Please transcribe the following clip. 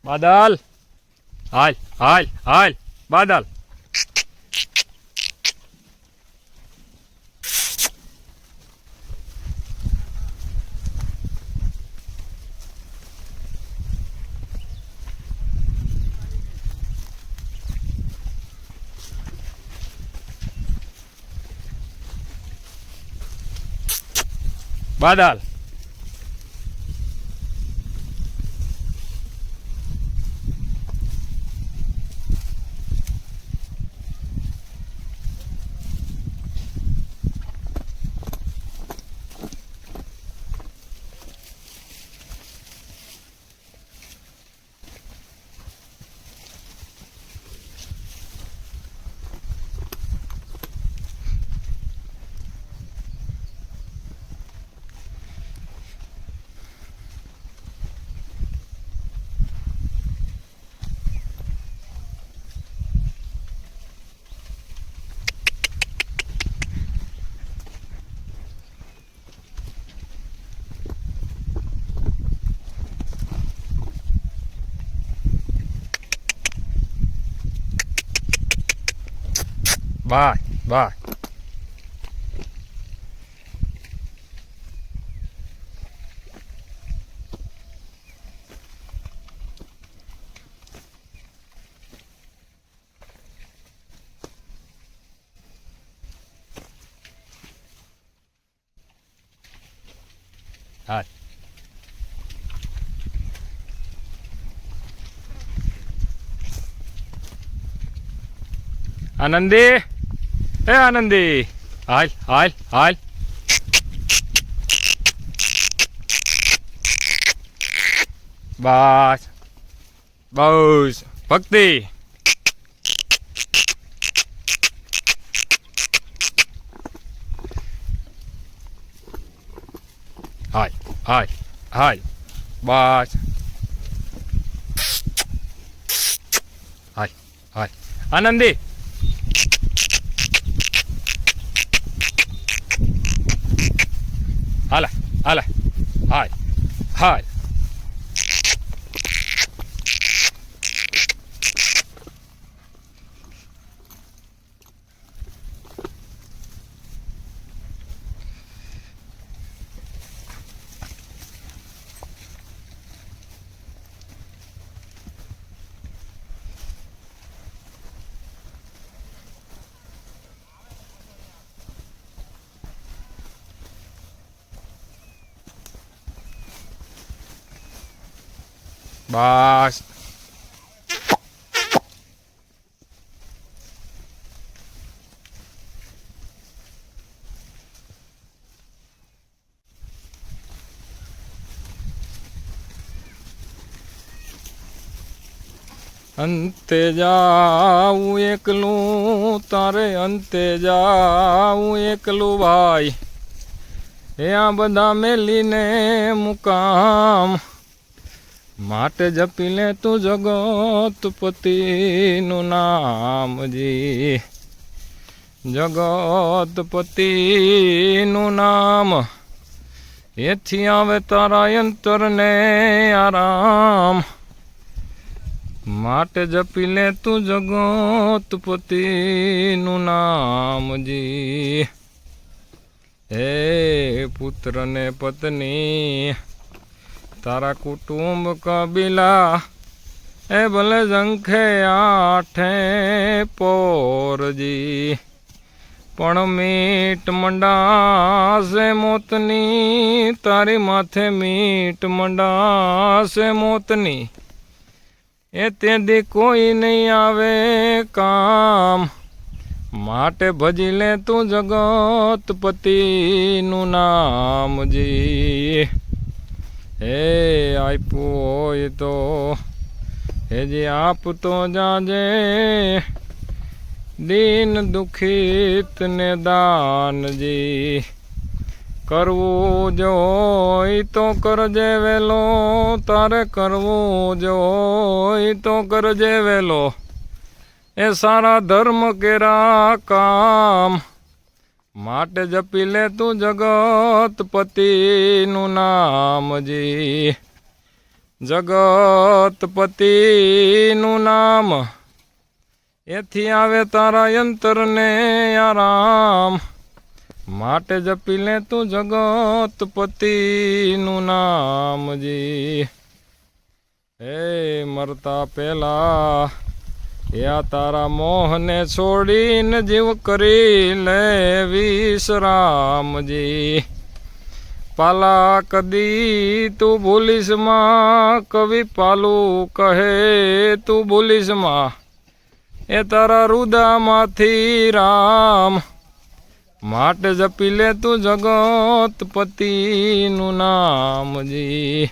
બાદલ હાલ હાલ હાલ બાદલ બાદલ બાય બાય હાલ આનંદી એ આનંદી હાલ હાલ હાલ બસ બસ ભક્તિ હાલ હાલ હાલ બસ હાલ હાલ આનંદી હાલે હાલે હાલ હાલ બસ અંતે જાઉં એકલું તારે અંતે જાઉં એકલું ભાઈ એ આ બધા મેલીને મુકામ માટે જપી લે તું જગતપતિનું નામજી જગતપતિનું નામ એથી આવે તારા અંતરને આરામ માટે જપી લે તું જગતપતિનું નામજી હે પુત્ર ને પત્ની તારા કુટુંબ કબીલા એ ભલે ઝંખે આઠે પોરજી પણ મીટ મંડાશે મોતની તારી માથે મીટ મંડાશે મોતની એ તેથી કોઈ નહીં આવે કામ માટે ભજી લે તું જગતપતિનું નામજી હે આપ્યું હોય તો હે જે આપતો જાજે દીન દુખિત ને દાનજી કરવું જોઈ તો કરજે વેલો તારે કરવું જોઈ તો કરજે વેલો એ સારા ધર્મ કેરા કામ માટે જપી લે તું જગતપતિનું નામજી જગતપતિનું નામ એથી આવે તારા યંત્રને આરામ માટે જપી લે તું જગતપતિનું નામજી હે મરતા પેલા યા તારા મોહને છોડીને જીવ કરી લે વિશ્રામજી પાલા કદી તું ભૂલીશ માં કવિ પાલું કહે તું ભૂલીશ માં એ તારા રુદામાંથી રામ માટે જપી લે તું જગતપતિનું નામજી